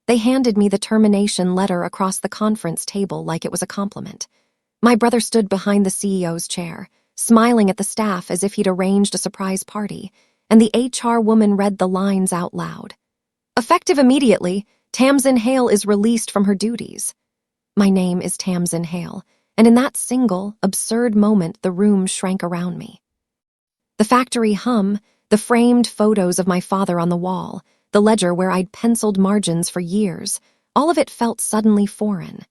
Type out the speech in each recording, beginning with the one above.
They handed me the termination letter across the conference table like it was a compliment. My brother stood behind the CEO's chair, smiling at the staff as if he'd arranged a surprise party, and the HR woman read the lines out loud. Effective immediately, Tamsin Hale is released from her duties. My name is Tamsin Hale, and in that single, absurd moment the room shrank around me. The factory hum, the framed photos of my father on the wall, the ledger where I'd penciled margins for years, all of it felt suddenly foreign.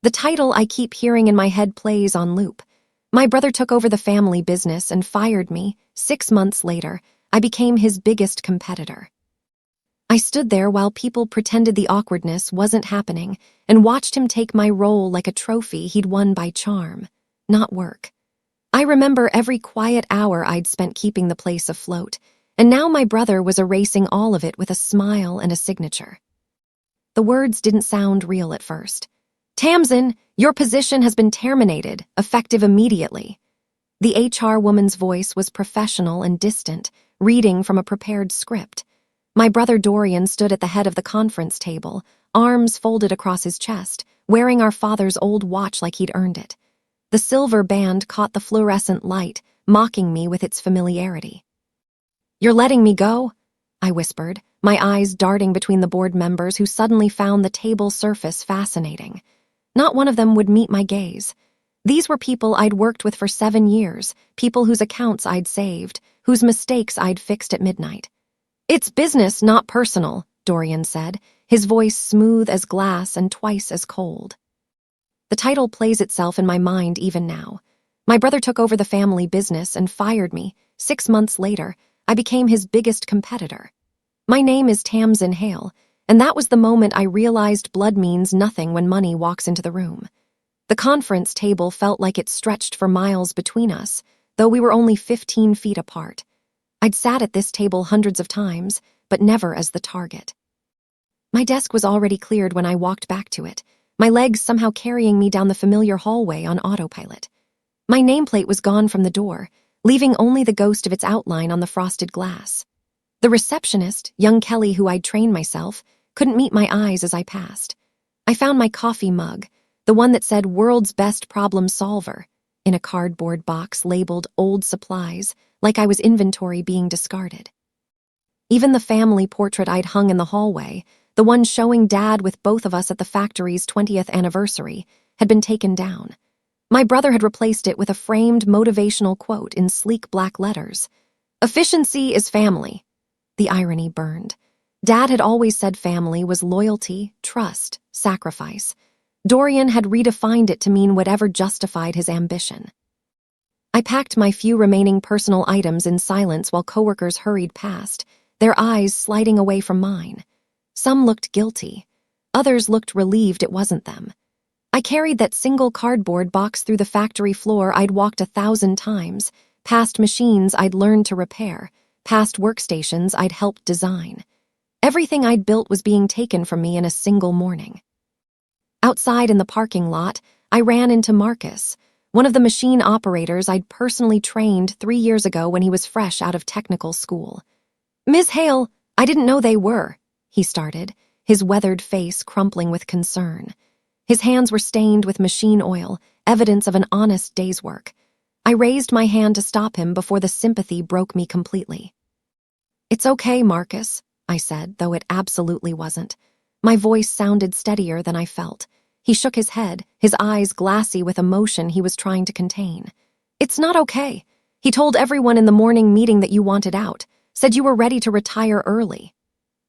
The title I keep hearing in my head plays on loop. My brother took over the family business and fired me. 6 months later, I became his biggest competitor. I stood there while people pretended the awkwardness wasn't happening and watched him take my role like a trophy he'd won by charm, not work. I remember every quiet hour I'd spent keeping the place afloat, and now my brother was erasing all of it with a smile and a signature. The words didn't sound real at first. Tamsin, your position has been terminated, effective immediately. The HR woman's voice was professional and distant, reading from a prepared script. My brother Dorian stood at the head of the conference table, arms folded across his chest, wearing our father's old watch like he'd earned it. The silver band caught the fluorescent light, mocking me with its familiarity. You're letting me go? I whispered, my eyes darting between the board members who suddenly found the table surface fascinating. Not one of them would meet my gaze. These were people I'd worked with for 7 years, people whose accounts I'd saved, whose mistakes I'd fixed at midnight. It's business, not personal, Dorian said, his voice smooth as glass and twice as cold. The title plays itself in my mind even now. My brother took over the family business and fired me. 6 months later, I became his biggest competitor. My name is Tamsin Hale, and that was the moment I realized blood means nothing when money walks into the room. The conference table felt like it stretched for miles between us, though we were only 15 feet apart. I'd sat at this table hundreds of times, but never as the target. My desk was already cleared when I walked back to it, my legs somehow carrying me down the familiar hallway on autopilot. My nameplate was gone from the door, leaving only the ghost of its outline on the frosted glass. The receptionist, young Kelly who I'd trained myself, couldn't meet my eyes as I passed. I found my coffee mug, the one that said World's Best Problem Solver, in a cardboard box labeled Old Supplies, like I was inventory being discarded. Even the family portrait I'd hung in the hallway, the one showing Dad with both of us at the factory's 20th anniversary, had been taken down. My brother had replaced it with a framed motivational quote in sleek black letters. Efficiency is family. The irony burned. Dad had always said family was loyalty, trust, sacrifice. Dorian had redefined it to mean whatever justified his ambition. I packed my few remaining personal items in silence while coworkers hurried past, their eyes sliding away from mine. Some looked guilty. Others looked relieved it wasn't them. I carried that single cardboard box through the factory floor I'd walked 1,000 times, past machines I'd learned to repair, past workstations I'd helped design. Everything I'd built was being taken from me in a single morning. Outside in the parking lot, I ran into Marcus, one of the machine operators I'd personally trained 3 years ago when he was fresh out of technical school. Ms. Hale, I didn't know they were, he started, his weathered face crumpling with concern. His hands were stained with machine oil, evidence of an honest day's work. I raised my hand to stop him before the sympathy broke me completely. It's okay, Marcus, I said, though it absolutely wasn't. My voice sounded steadier than I felt. He shook his head, his eyes glassy with emotion he was trying to contain. It's not okay. He told everyone in the morning meeting that you wanted out, said you were ready to retire early.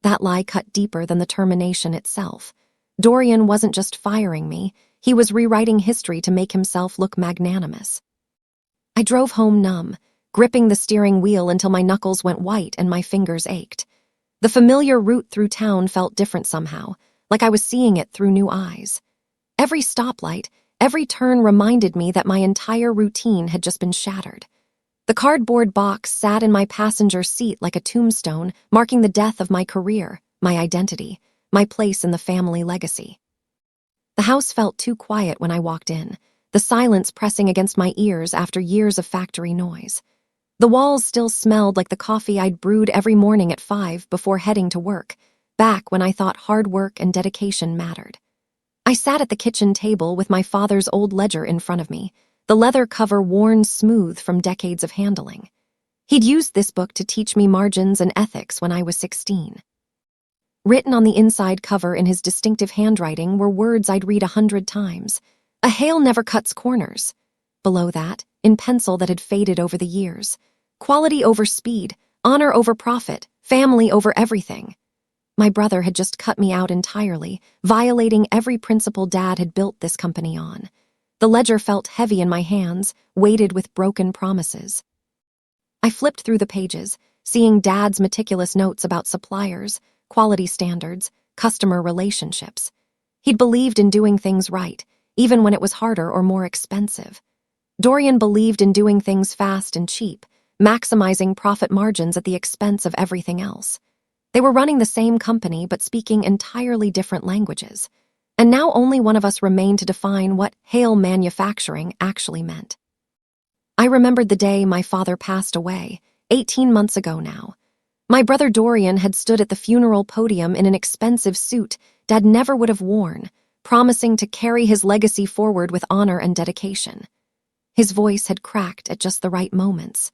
That lie cut deeper than the termination itself. Dorian wasn't just firing me, he was rewriting history to make himself look magnanimous. I drove home numb, gripping the steering wheel until my knuckles went white and my fingers ached. The familiar route through town felt different somehow, like I was seeing it through new eyes. Every stoplight, every turn reminded me that my entire routine had just been shattered. The cardboard box sat in my passenger seat like a tombstone, marking the death of my career, my identity, my place in the family legacy. The house felt too quiet when I walked in, the silence pressing against my ears after years of factory noise. The walls still smelled like the coffee I'd brewed every morning at 5 before heading to work, back when I thought hard work and dedication mattered. I sat at the kitchen table with my father's old ledger in front of me, the leather cover worn smooth from decades of handling. He'd used this book to teach me margins and ethics when I was 16. Written on the inside cover in his distinctive handwriting were words I'd read 100 times. A hail never cuts corners. Below that, in pencil that had faded over the years, quality over speed, honor over profit, family over everything. My brother had just cut me out entirely, violating every principle Dad had built this company on. The ledger felt heavy in my hands, weighted with broken promises. I flipped through the pages, seeing Dad's meticulous notes about suppliers, quality standards, customer relationships. He'd believed in doing things right, even when it was harder or more expensive. Dorian believed in doing things fast and cheap, maximizing profit margins at the expense of everything else. They were running the same company but speaking entirely different languages. And now only one of us remained to define what Hale manufacturing actually meant. I remembered the day my father passed away, 18 months ago now. My brother Dorian had stood at the funeral podium in an expensive suit Dad never would have worn, promising to carry his legacy forward with honor and dedication. His voice had cracked at just the right moments.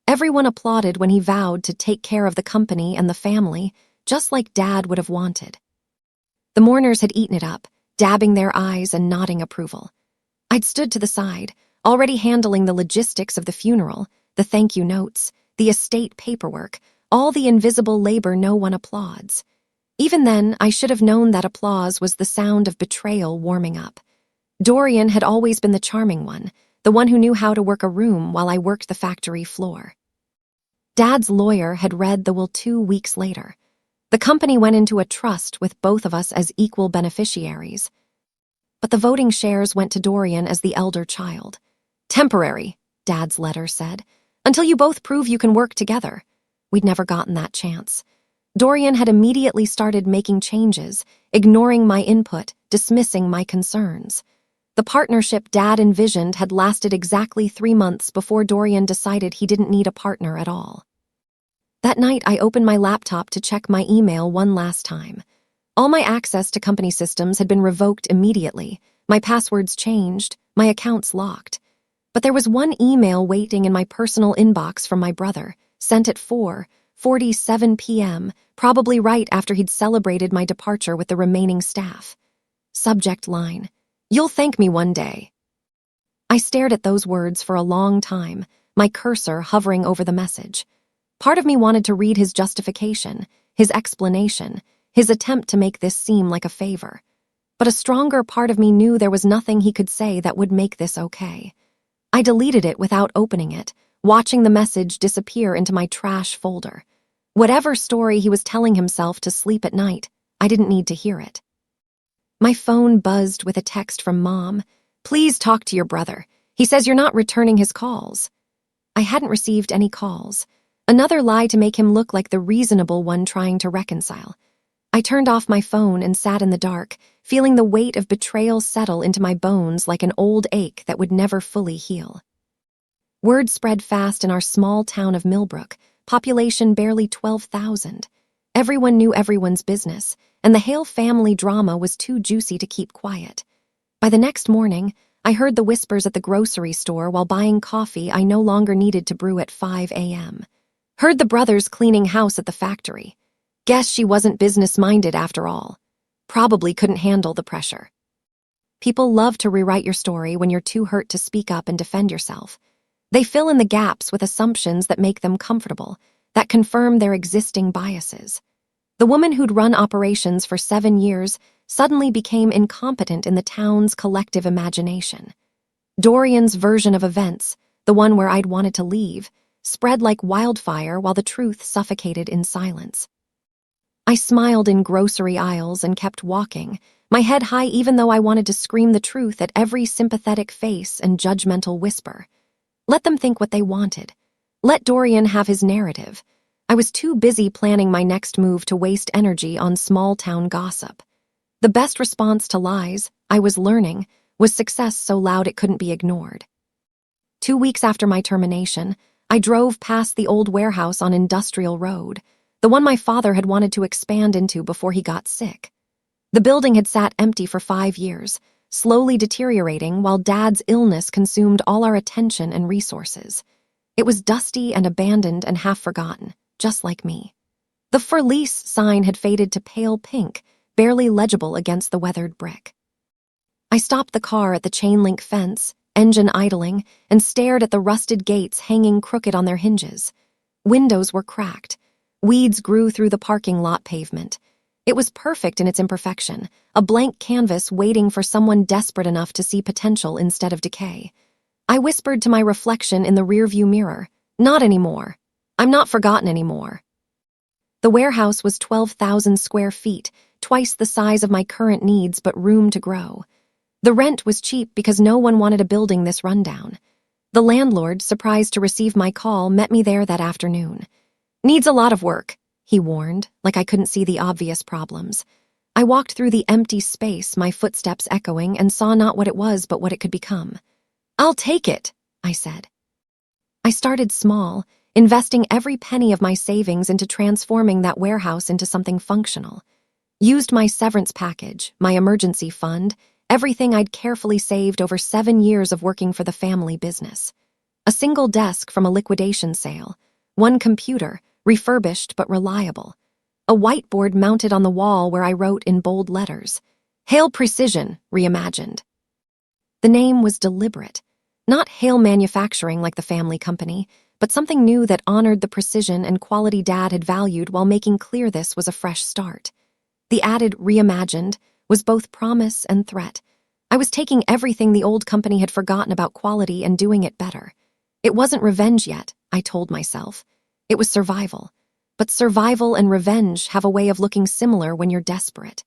Everyone applauded when he vowed to take care of the company and the family, just like Dad would have wanted. The mourners had eaten it up, dabbing their eyes and nodding approval. I'd stood to the side, already handling the logistics of the funeral, the thank you notes, the estate paperwork, all the invisible labor no one applauds. Even then, I should have known that applause was the sound of betrayal warming up. Dorian had always been the charming one, the one who knew how to work a room while I worked the factory floor. Dad's lawyer had read the will 2 weeks later. The company went into a trust with both of us as equal beneficiaries. But the voting shares went to Dorian as the elder child. Temporary, Dad's letter said, until you both prove you can work together. We'd never gotten that chance. Dorian had immediately started making changes, ignoring my input, dismissing my concerns. The partnership Dad envisioned had lasted exactly 3 months before Dorian decided he didn't need a partner at all. That night, I opened my laptop to check my email one last time. All my access to company systems had been revoked immediately, my passwords changed, my accounts locked. But there was one email waiting in my personal inbox from my brother, sent at 4:47 p.m., probably right after he'd celebrated my departure with the remaining staff. Subject line: "You'll thank me one day." I stared at those words for a long time, my cursor hovering over the message. Part of me wanted to read his justification, his explanation, his attempt to make this seem like a favor. But a stronger part of me knew there was nothing he could say that would make this okay. I deleted it without opening it, watching the message disappear into my trash folder. Whatever story he was telling himself to sleep at night, I didn't need to hear it. My phone buzzed with a text from Mom. "Please talk to your brother. He says you're not returning his calls." I hadn't received any calls. Another lie to make him look like the reasonable one trying to reconcile. I turned off my phone and sat in the dark, feeling the weight of betrayal settle into my bones like an old ache that would never fully heal. Word spread fast in our small town of Millbrook, population barely 12,000. Everyone knew everyone's business, and the Hale family drama was too juicy to keep quiet. By the next morning, I heard the whispers at the grocery store while buying coffee I no longer needed to brew at 5 a.m. Heard the brothers cleaning house at the factory. Guess she wasn't business-minded after all. Probably couldn't handle the pressure. People love to rewrite your story when you're too hurt to speak up and defend yourself. They fill in the gaps with assumptions that make them comfortable, that confirm their existing biases. The woman who'd run operations for 7 years suddenly became incompetent in the town's collective imagination. Dorian's version of events, the one where I'd wanted to leave, spread like wildfire while the truth suffocated in silence. I smiled in grocery aisles and kept walking, my head high even though I wanted to scream the truth at every sympathetic face and judgmental whisper. Let them think what they wanted. Let Dorian have his narrative. I was too busy planning my next move to waste energy on small-town gossip. The best response to lies, I was learning, was success so loud it couldn't be ignored. 2 weeks after my termination, I drove past the old warehouse on Industrial Road. the one my father had wanted to expand into before he got sick. The building had sat empty for 5 years, slowly deteriorating while Dad's illness consumed all our attention and resources. It was dusty and abandoned and half forgotten, just like me. The for lease sign had faded to pale pink, barely legible against the weathered brick. I stopped the car at the chain-link fence, engine idling, and stared at the rusted gates hanging crooked on their hinges. Windows were cracked. Weeds grew through the parking lot pavement. It was perfect in its imperfection, a blank canvas waiting for someone desperate enough to see potential instead of decay. I whispered to my reflection in the rearview mirror, "Not anymore. I'm not forgotten anymore." The warehouse was 12,000 square feet, twice the size of my current needs, but room to grow. The rent was cheap because no one wanted a building this rundown. The landlord, surprised to receive my call, met me there that afternoon. "Needs a lot of work," he warned, like I couldn't see the obvious problems. I walked through the empty space, my footsteps echoing, and saw not what it was but what it could become. "I'll take it," I said. I started small, investing every penny of my savings into transforming that warehouse into something functional. Used my severance package, my emergency fund, everything I'd carefully saved over 7 years of working for the family business. A single desk from a liquidation sale, one computer, refurbished but reliable, a whiteboard mounted on the wall where I wrote in bold letters, "Hail Precision, Reimagined." The name was deliberate, not Hail Manufacturing like the family company, but something new that honored the precision and quality Dad had valued while making clear this was a fresh start. The added "reimagined" was both promise and threat. I was taking everything the old company had forgotten about quality and doing it better. It wasn't revenge yet, I told myself. It was survival. But survival and revenge have a way of looking similar when you're desperate.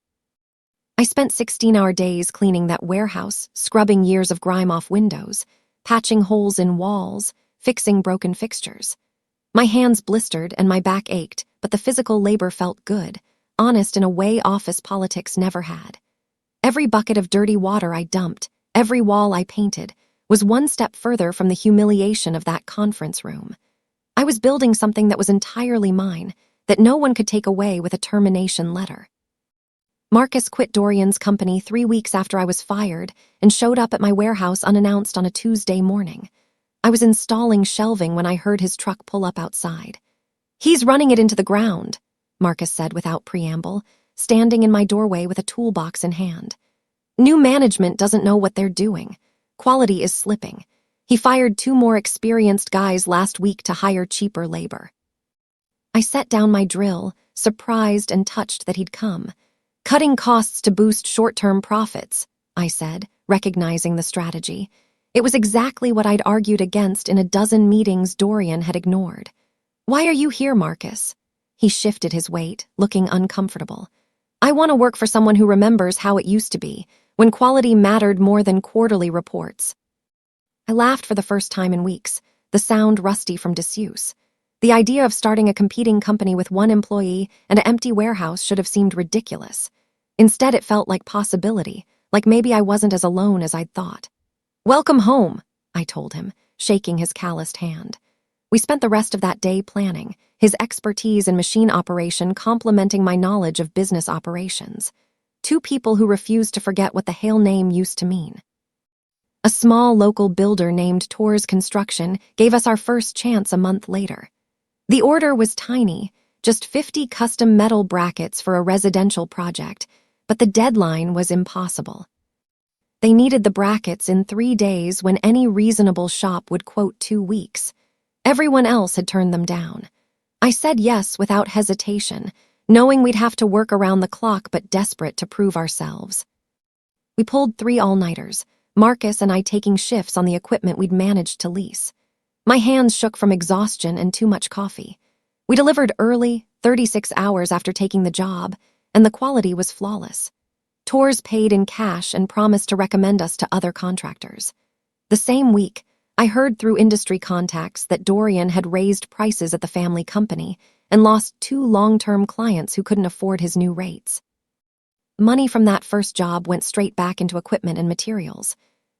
I spent 16-hour days cleaning that warehouse, scrubbing years of grime off windows, patching holes in walls, fixing broken fixtures. My hands blistered and my back ached, but the physical labor felt good, honest in a way office politics never had. Every bucket of dirty water I dumped, every wall I painted, was one step further from the humiliation of that conference room. I was building something that was entirely mine, that no one could take away with a termination letter. Marcus quit Dorian's company 3 weeks after I was fired and showed up at my warehouse unannounced on a Tuesday morning. I was installing shelving when I heard his truck pull up outside. "He's running it into the ground," Marcus said without preamble, standing in my doorway with a toolbox in hand. "New management doesn't know what they're doing. Quality is slipping. He fired 2 more experienced guys last week to hire cheaper labor." I set down my drill, surprised and touched that he'd come. "Cutting costs to boost short-term profits," I said, recognizing the strategy. It was exactly what I'd argued against in a dozen meetings Dorian had ignored. "Why are you here, Marcus?" He shifted his weight, looking uncomfortable. "I want to work for someone who remembers how it used to be, when quality mattered more than quarterly reports." I laughed for the first time in weeks, the sound rusty from disuse. The idea of starting a competing company with 1 employee and an empty warehouse should have seemed ridiculous. Instead, it felt like possibility, like maybe I wasn't as alone as I'd thought. "Welcome home," I told him, shaking his calloused hand. We spent the rest of that day planning, his expertise in machine operation complementing my knowledge of business operations. 2 people who refused to forget what the Hale name used to mean. A small local builder named Torres Construction gave us our first chance a month later. The order was tiny, just 50 custom metal brackets for a residential project, but the deadline was impossible. They needed the brackets in 3 days when any reasonable shop would quote 2 weeks. Everyone else had turned them down. I said yes without hesitation, knowing we'd have to work around the clock but desperate to prove ourselves. We pulled 3 all-nighters, Marcus and I taking shifts on the equipment we'd managed to lease. My hands shook from exhaustion and too much coffee. We delivered early, 36 hours after taking the job, and the quality was flawless. Torres paid in cash and promised to recommend us to other contractors. The same week, I heard through industry contacts that Dorian had raised prices at the family company and lost 2 long-term clients who couldn't afford his new rates. Money from that first job went straight back into equipment and materials.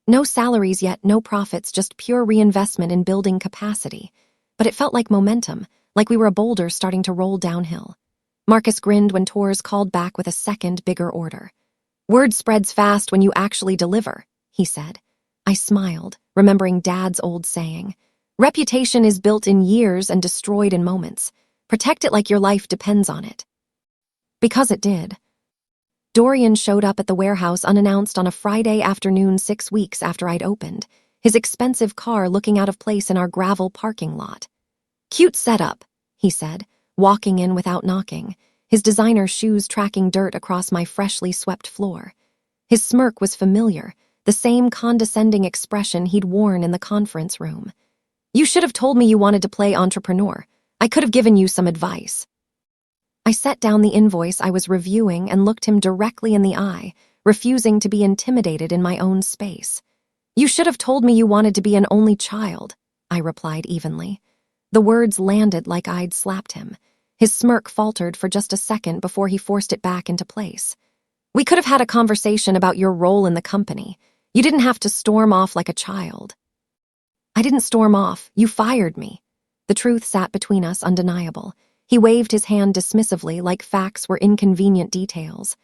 No salaries yet, no profits, just pure reinvestment in building capacity. But it felt like momentum, like we were a boulder starting to roll downhill. Marcus grinned when Torres called back with a second, bigger order. "Word spreads fast when you actually deliver," he said. I smiled, remembering Dad's old saying. Reputation is built in years and destroyed in moments. Protect it like your life depends on it. Because it did. Dorian showed up at the warehouse unannounced on a Friday afternoon 6 weeks after I'd opened, his expensive car looking out of place in our gravel parking lot. "Cute setup," he said, walking in without knocking, his designer shoes tracking dirt across my freshly swept floor. His smirk was familiar, the same condescending expression he'd worn in the conference room. "You should have told me you wanted to play entrepreneur. I could have given you some advice." I set down the invoice I was reviewing and looked him directly in the eye, refusing to be intimidated in my own space. "You should have told me you wanted to be an only child," I replied evenly. The words landed like I'd slapped him. His smirk faltered for just a second before he forced it back into place. "We could have had a conversation about your role in the company. You didn't have to storm off like a child." "I didn't storm off. You fired me." The truth sat between us, undeniable. He waved his hand dismissively like facts were inconvenient details.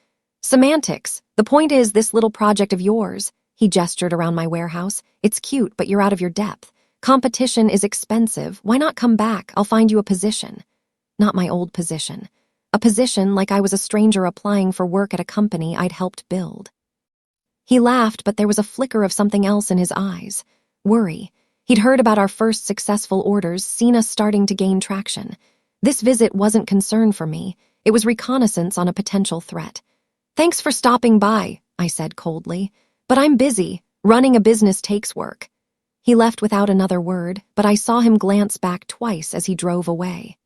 "Semantics. The point is, this little project of yours," he gestured around my warehouse. "It's cute, but you're out of your depth. Competition is expensive. Why not come back? I'll find you a position." Not my old position. A position like I was a stranger applying for work at a company I'd helped build. He laughed, but there was a flicker of something else in his eyes. Worry. He'd heard about our first successful orders, seen us starting to gain traction. This visit wasn't concern for me. It was reconnaissance on a potential threat. "Thanks for stopping by," I said coldly. "But I'm busy. Running a business takes work." He left without another word, but I saw him glance back twice as he drove away.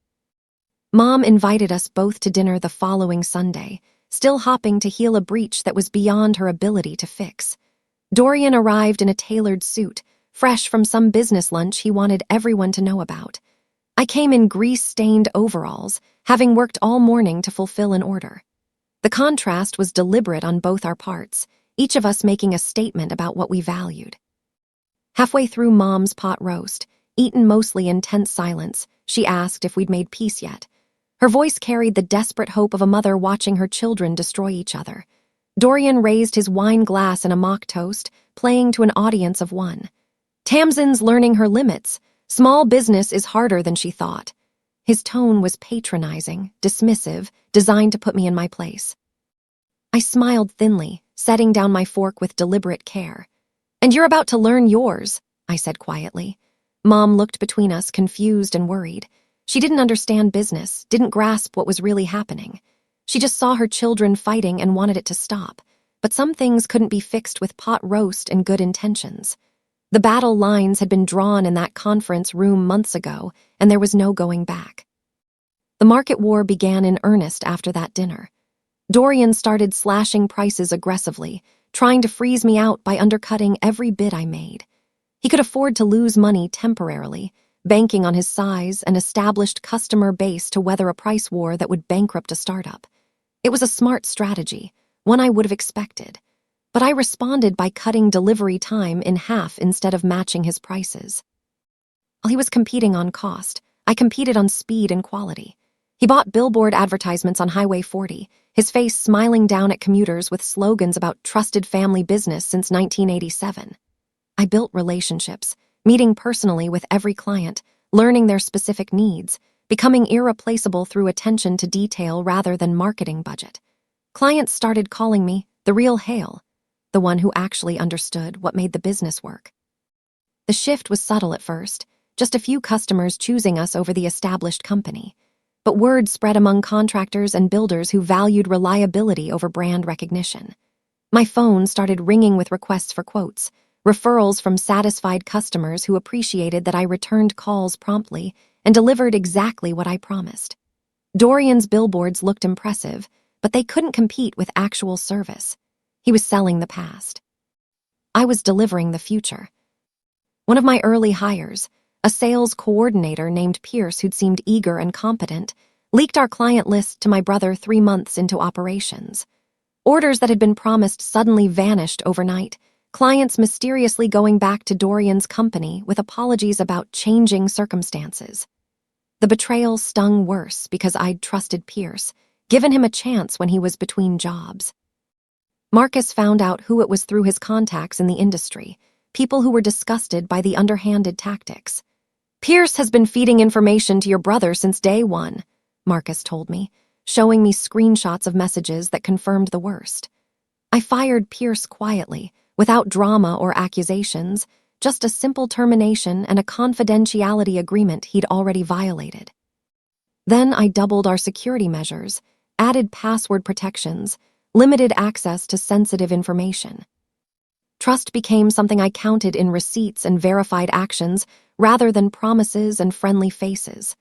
Mom invited us both to dinner the following Sunday, still hopping to heal a breach that was beyond her ability to fix. Dorian arrived in a tailored suit, fresh from some business lunch he wanted everyone to know about. I came in grease-stained overalls, having worked all morning to fulfill an order. The contrast was deliberate on both our parts, each of us making a statement about what we valued. Halfway through Mom's pot roast, eaten mostly in tense silence, she asked if we'd made peace yet. Her voice carried the desperate hope of a mother watching her children destroy each other. Dorian raised his wine glass in a mock toast, playing to an audience of one. "Tamsin's learning her limits. Small business is harder than she thought." His tone was patronizing, dismissive, designed to put me in my place. I smiled thinly, setting down my fork with deliberate care. "And you're about to learn yours," I said quietly. Mom looked between us, confused and worried. She didn't understand business, didn't grasp what was really happening. She just saw her children fighting and wanted it to stop. But some things couldn't be fixed with pot roast and good intentions. The battle lines had been drawn in that conference room months ago, and there was no going back. The market war began in earnest after that dinner. Dorian started slashing prices aggressively, trying to freeze me out by undercutting every bid I made. He could afford to lose money temporarily, banking on his size and established customer base to weather a price war that would bankrupt a startup. It was a smart strategy, one I would have expected. But I responded by cutting delivery time in half instead of matching his prices. While he was competing on cost, I competed on speed and quality. He bought billboard advertisements on Highway 40, his face smiling down at commuters with slogans about trusted family business since 1987. I built relationships, meeting personally with every client, learning their specific needs, becoming irreplaceable through attention to detail rather than marketing budget. Clients started calling me the real Hale, the one who actually understood what made the business work. The shift was subtle at first, just a few customers choosing us over the established company. But word spread among contractors and builders who valued reliability over brand recognition. My phone started ringing with requests for quotes, referrals from satisfied customers who appreciated that I returned calls promptly and delivered exactly what I promised. Dorian's billboards looked impressive, but they couldn't compete with actual service. He was selling the past. I was delivering the future. One of my early hires, a sales coordinator named Pierce who'd seemed eager and competent, leaked our client list to my brother 3 months into operations. Orders that had been promised suddenly vanished overnight, clients mysteriously going back to Dorian's company with apologies about changing circumstances. The betrayal stung worse because I'd trusted Pierce, given him a chance when he was between jobs. Marcus found out who it was through his contacts in the industry, people who were disgusted by the underhanded tactics. "Pierce has been feeding information to your brother since day one," Marcus told me, showing me screenshots of messages that confirmed the worst. I fired Pierce quietly, without drama or accusations, just a simple termination and a confidentiality agreement he'd already violated. Then I doubled our security measures, added password protections, limited access to sensitive information. Trust became something I counted in receipts and verified actions rather than promises and friendly faces.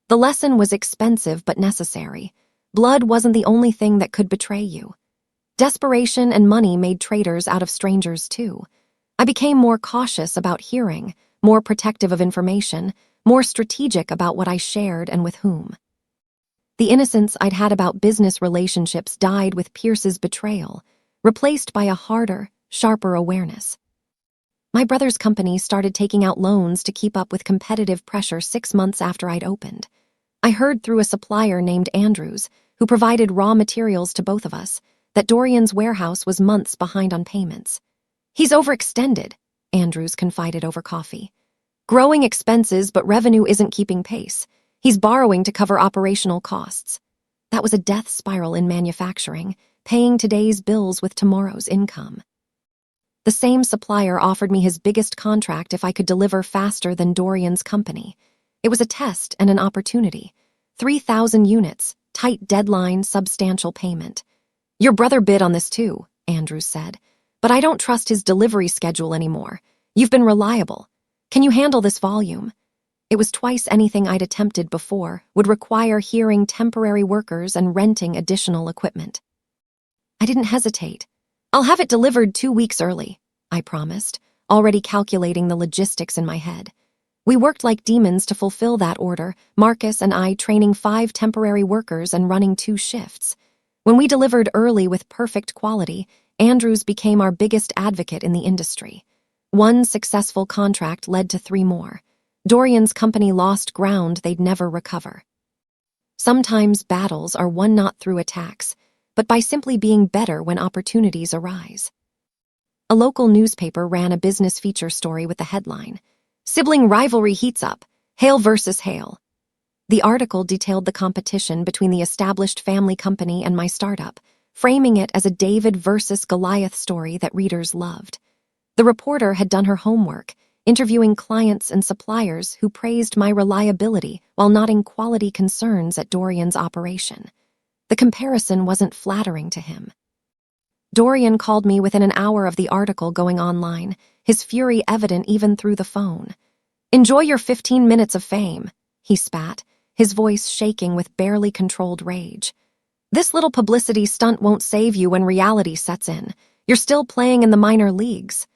The lesson was expensive but necessary. Blood wasn't the only thing that could betray you. Desperation and money made traitors out of strangers too. I became more cautious about hearing, more protective of information, more strategic about what I shared and with whom. The innocence I'd had about business relationships died with Pierce's betrayal, replaced by a harder, sharper awareness. My brother's company started taking out loans to keep up with competitive pressure 6 months after I'd opened. I heard through a supplier named Andrews, who provided raw materials to both of us, that Dorian's warehouse was months behind on payments. "He's overextended," Andrews confided over coffee. "Growing expenses, but revenue isn't keeping pace. He's borrowing to cover operational costs." That was a death spiral in manufacturing, paying today's bills with tomorrow's income. The same supplier offered me his biggest contract if I could deliver faster than Dorian's company. It was a test and an opportunity. 3,000 units, tight deadline, substantial payment. "Your brother bid on this too," Andrews said, "but I don't trust his delivery schedule anymore. You've been reliable. Can you handle this volume?" It was twice anything I'd attempted before, would require hiring temporary workers and renting additional equipment. I didn't hesitate. "I'll have it delivered 2 weeks early," I promised, already calculating the logistics in my head. We worked like demons to fulfill that order, Marcus and I training 5 temporary workers and running 2 shifts. When we delivered early with perfect quality, Andrews became our biggest advocate in the industry. 1 successful contract led to 3 more. Dorian's company lost ground they'd never recover. Sometimes battles are won not through attacks, but by simply being better when opportunities arise. A local newspaper ran a business feature story with the headline, "Sibling rivalry heats up, Hale versus Hale." The article detailed the competition between the established family company and my startup, framing it as a David versus Goliath story that readers loved. The reporter had done her homework, interviewing clients and suppliers who praised my reliability while noting quality concerns at Dorian's operation. The comparison wasn't flattering to him. Dorian called me within an hour of the article going online, his fury evident even through the phone. "Enjoy your 15 minutes of fame," he spat, his voice shaking with barely controlled rage. "This little publicity stunt won't save you when reality sets in. You're still playing in the minor leagues."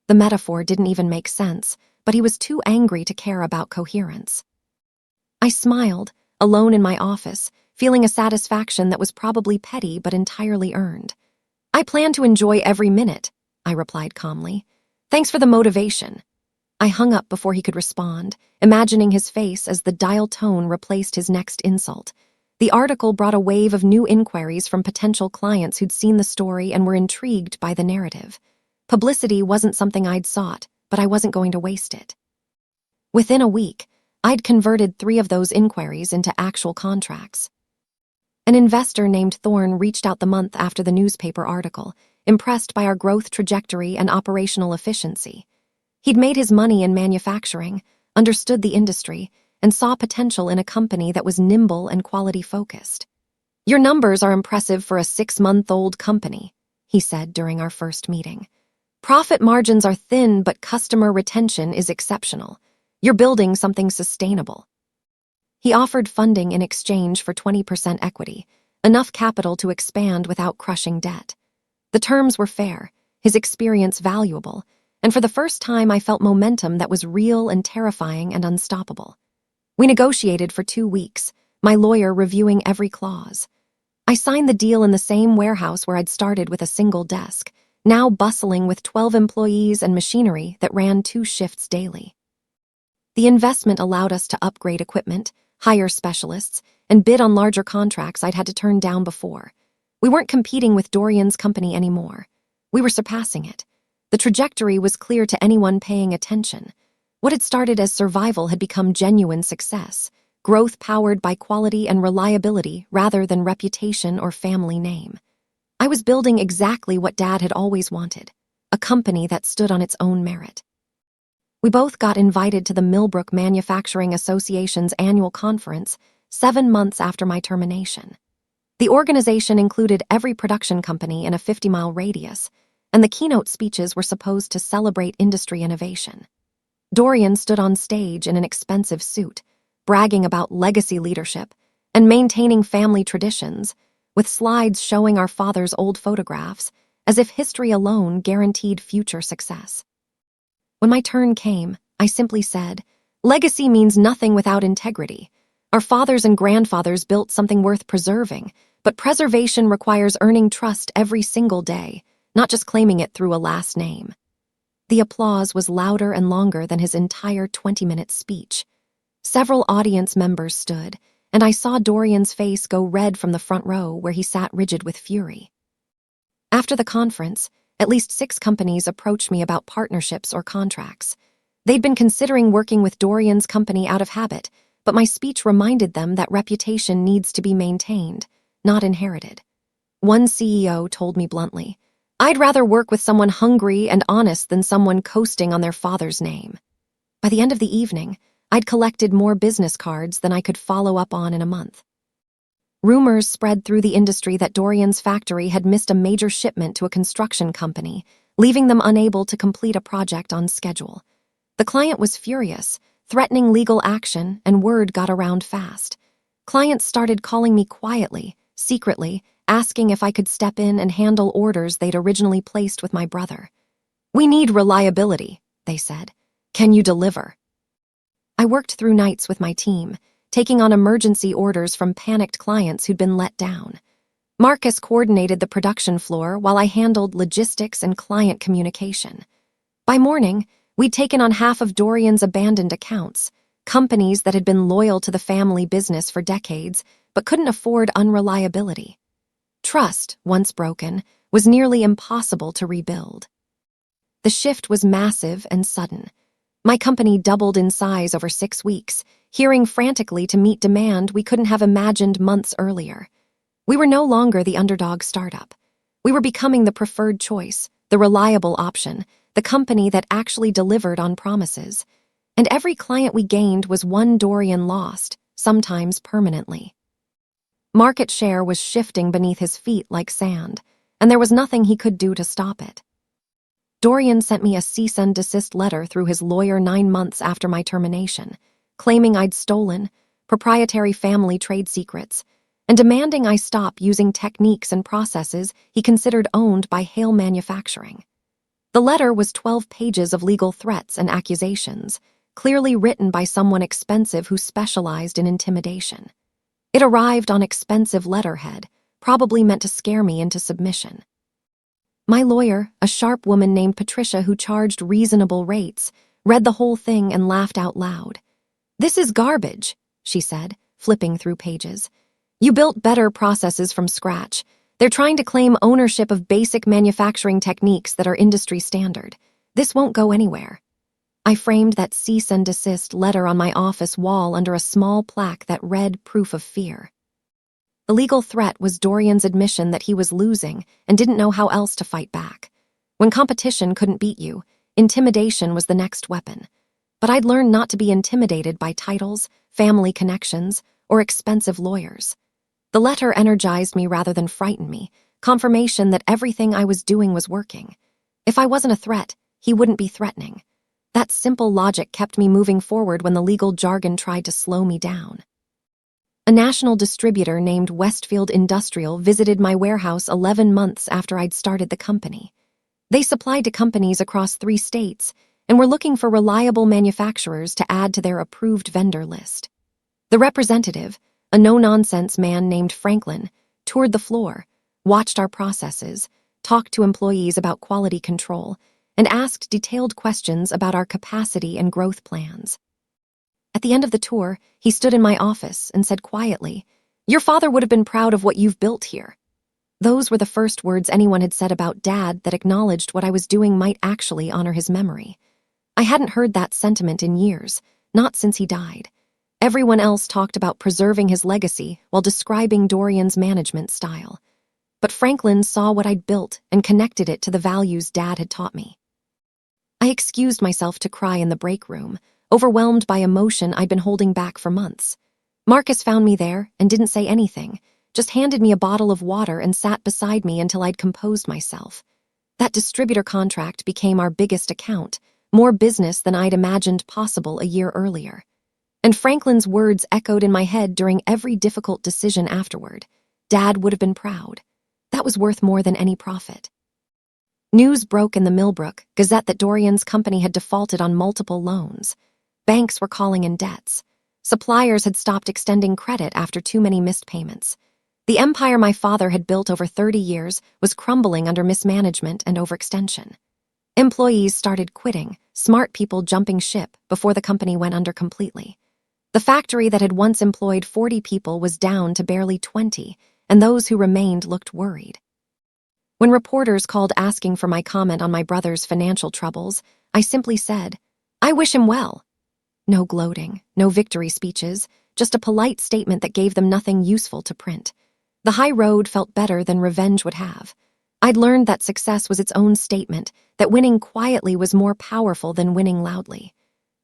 The metaphor didn't even make sense, but he was too angry to care about coherence. I smiled, alone in my office, feeling a satisfaction that was probably petty but entirely earned. "I plan to enjoy every minute," I replied calmly. "Thanks for the motivation." I hung up before he could respond, imagining his face as the dial tone replaced his next insult. The article brought a wave of new inquiries from potential clients who'd seen the story and were intrigued by the narrative. Publicity wasn't something I'd sought, but I wasn't going to waste it. Within a week, I'd converted 3 of those inquiries into actual contracts. An investor named Thorne reached out the month after the newspaper article, impressed by our growth trajectory and operational efficiency. He'd made his money in manufacturing, understood the industry, and saw potential in a company that was nimble and quality-focused. "Your numbers are impressive for a 6-month-old company," he said during our first meeting. "Profit margins are thin, but customer retention is exceptional. You're building something sustainable." He offered funding in exchange for 20% equity, enough capital to expand without crushing debt. The terms were fair, his experience valuable, and for the first time I felt momentum that was real and terrifying and unstoppable. We negotiated for 2 weeks, my lawyer reviewing every clause. I signed the deal in the same warehouse where I'd started with a single desk, now bustling with 12 employees and machinery that ran 2 shifts daily. The investment allowed us to upgrade equipment, hire specialists, and bid on larger contracts I'd had to turn down before. We weren't competing with Dorian's company anymore. We were surpassing it. The trajectory was clear to anyone paying attention. What had started as survival had become genuine success, growth powered by quality and reliability rather than reputation or family name. I was building exactly what Dad had always wanted, a company that stood on its own merit. We both got invited to the Millbrook Manufacturing Association's annual conference 7 months after my termination. The organization included every production company in a 50-mile radius, and the keynote speeches were supposed to celebrate industry innovation. Dorian stood on stage in an expensive suit, bragging about legacy leadership and maintaining family traditions, with slides showing our father's old photographs, as if history alone guaranteed future success. When my turn came, I simply said, "Legacy means nothing without integrity. Our fathers and grandfathers built something worth preserving, but preservation requires earning trust every single day, not just claiming it through a last name." The applause was louder and longer than his entire 20-minute speech. Several audience members stood, and I saw Dorian's face go red from the front row where he sat rigid with fury. After the conference, at least 6 companies approached me about partnerships or contracts. They'd been considering working with Dorian's company out of habit, but my speech reminded them that reputation needs to be maintained, not inherited. One CEO told me bluntly, "I'd rather work with someone hungry and honest than someone coasting on their father's name." By the end of the evening, I'd collected more business cards than I could follow up on in a month. Rumors spread through the industry that Dorian's factory had missed a major shipment to a construction company, leaving them unable to complete a project on schedule. The client was furious, threatening legal action, and word got around fast. Clients started calling me quietly, secretly, asking if I could step in and handle orders they'd originally placed with my brother. "We need reliability," they said. "Can you deliver?" I worked through nights with my team, taking on emergency orders from panicked clients who'd been let down. Marcus coordinated the production floor while I handled logistics and client communication. By morning, we'd taken on half of Dorian's abandoned accounts, companies that had been loyal to the family business for decades but couldn't afford unreliability. Trust, once broken, was nearly impossible to rebuild. The shift was massive and sudden. My company doubled in size over 6 weeks, hearing frantically to meet demand we couldn't have imagined months earlier. We were no longer the underdog startup. We were becoming the preferred choice, the reliable option, the company that actually delivered on promises. And every client we gained was one Dorian lost, sometimes permanently. Market share was shifting beneath his feet like sand, and there was nothing he could do to stop it. Dorian sent me a cease and desist letter through his lawyer 9 months after my termination, claiming I'd stolen proprietary family trade secrets and demanding I stop using techniques and processes he considered owned by Hale Manufacturing. The letter was 12 pages of legal threats and accusations, clearly written by someone expensive who specialized in intimidation. It arrived on expensive letterhead, probably meant to scare me into submission. My lawyer, a sharp woman named Patricia who charged reasonable rates, read the whole thing and laughed out loud. "This is garbage," she said, flipping through pages. "You built better processes from scratch. They're trying to claim ownership of basic manufacturing techniques that are industry standard. This won't go anywhere." I framed that cease and desist letter on my office wall under a small plaque that read proof of fear. The legal threat was Dorian's admission that he was losing and didn't know how else to fight back. When competition couldn't beat you, intimidation was the next weapon. But I'd learned not to be intimidated by titles, family connections, or expensive lawyers. The letter energized me rather than frightened me, confirmation that everything I was doing was working. If I wasn't a threat, he wouldn't be threatening. That simple logic kept me moving forward when the legal jargon tried to slow me down. A national distributor named Westfield Industrial visited my warehouse 11 months after I'd started the company. They supplied to companies across 3 states and were looking for reliable manufacturers to add to their approved vendor list. The representative, a no-nonsense man named Franklin, toured the floor, watched our processes, talked to employees about quality control, and asked detailed questions about our capacity and growth plans. At the end of the tour, he stood in my office and said quietly, "Your father would have been proud of what you've built here." Those were the first words anyone had said about Dad that acknowledged what I was doing might actually honor his memory. I hadn't heard that sentiment in years, not since he died. Everyone else talked about preserving his legacy while describing Dorian's management style. But Franklin saw what I'd built and connected it to the values Dad had taught me. I excused myself to cry in the break room, overwhelmed by emotion I'd been holding back for months. Marcus found me there and didn't say anything, just handed me a bottle of water and sat beside me until I'd composed myself. That distributor contract became our biggest account, more business than I'd imagined possible a year earlier. And Franklin's words echoed in my head during every difficult decision afterward. Dad would have been proud. That was worth more than any profit. News broke in the Millbrook Gazette that Dorian's company had defaulted on multiple loans. Banks were calling in debts. Suppliers had stopped extending credit after too many missed payments. The empire my father had built over 30 years was crumbling under mismanagement and overextension. Employees started quitting, smart people jumping ship before the company went under completely. The factory that had once employed 40 people was down to barely 20, and those who remained looked worried. When reporters called asking for my comment on my brother's financial troubles, I simply said, "I wish him well." No gloating, no victory speeches, just a polite statement that gave them nothing useful to print. The high road felt better than revenge would have. I'd learned that success was its own statement, that winning quietly was more powerful than winning loudly.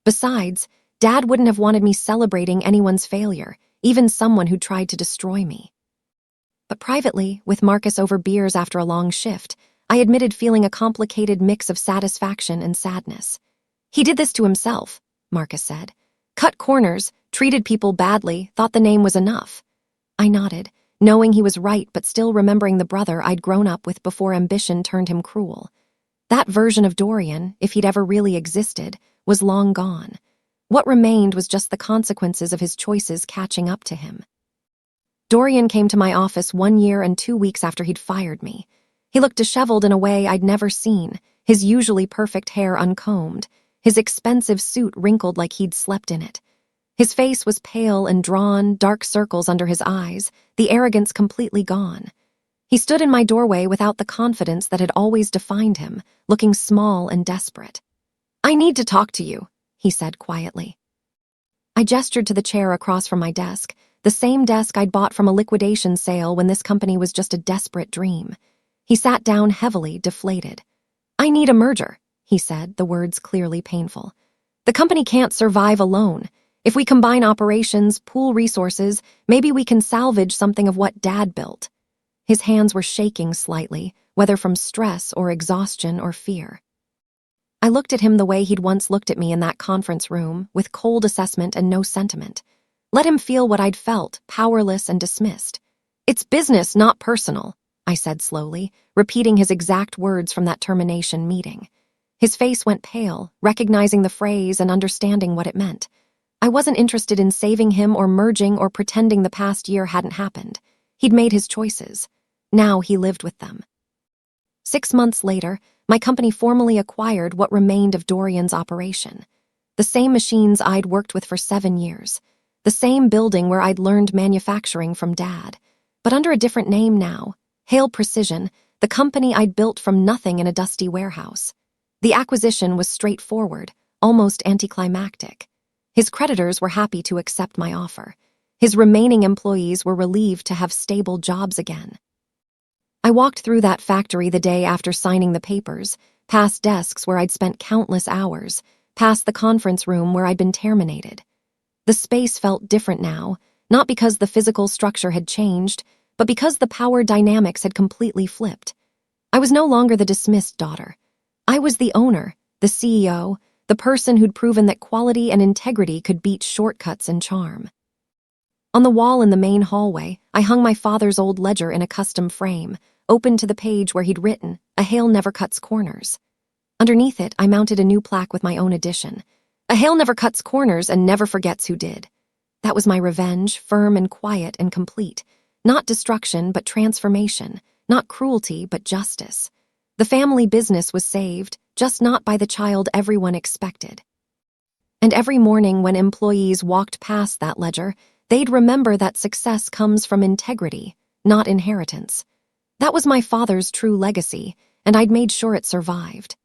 Besides, Dad wouldn't have wanted me celebrating anyone's failure, even someone who tried to destroy me. But privately, with Marcus over beers after a long shift, I admitted feeling a complicated mix of satisfaction and sadness. "He did this to himself," Marcus said. "Cut corners, treated people badly, thought the name was enough." I nodded, knowing he was right but still remembering the brother I'd grown up with before ambition turned him cruel. That version of Dorian, if he'd ever really existed, was long gone. What remained was just the consequences of his choices catching up to him. Dorian came to my office 1 year and 2 weeks after he'd fired me. He looked disheveled in a way I'd never seen, his usually perfect hair uncombed, his expensive suit wrinkled like he'd slept in it. His face was pale and drawn, dark circles under his eyes, the arrogance completely gone. He stood in my doorway without the confidence that had always defined him, looking small and desperate. "I need to talk to you," he said quietly. I gestured to the chair across from my desk, the same desk I'd bought from a liquidation sale when this company was just a desperate dream. He sat down heavily, deflated. "I need a merger," he said, the words clearly painful. "The company can't survive alone. If we combine operations, pool resources, maybe we can salvage something of what Dad built." His hands were shaking slightly, whether from stress or exhaustion or fear. I looked at him the way he'd once looked at me in that conference room, with cold assessment and no sentiment. Let him feel what I'd felt, powerless and dismissed. "It's business, not personal," I said slowly, repeating his exact words from that termination meeting. His face went pale, recognizing the phrase and understanding what it meant. I wasn't interested in saving him or merging or pretending the past year hadn't happened. He'd made his choices. Now he lived with them. 6 months later, my company formally acquired what remained of Dorian's operation. The same machines I'd worked with for 7 years. The same building where I'd learned manufacturing from Dad. But under a different name now, Hale Precision, the company I'd built from nothing in a dusty warehouse. The acquisition was straightforward, almost anticlimactic. His creditors were happy to accept my offer. His remaining employees were relieved to have stable jobs again. I walked through that factory the day after signing the papers, past desks where I'd spent countless hours, past the conference room where I'd been terminated. The space felt different now, not because the physical structure had changed, but because the power dynamics had completely flipped. I was no longer the dismissed daughter. I was the owner, the CEO, the person who'd proven that quality and integrity could beat shortcuts and charm. On the wall in the main hallway, I hung my father's old ledger in a custom frame, open to the page where he'd written, "A Hale never cuts corners." Underneath it, I mounted a new plaque with my own addition. "A Hale never cuts corners and never forgets who did." That was my revenge, firm and quiet and complete. Not destruction, but transformation. Not cruelty, but justice. The family business was saved, just not by the child everyone expected. And every morning when employees walked past that ledger, they'd remember that success comes from integrity, not inheritance. That was my father's true legacy, and I'd made sure it survived.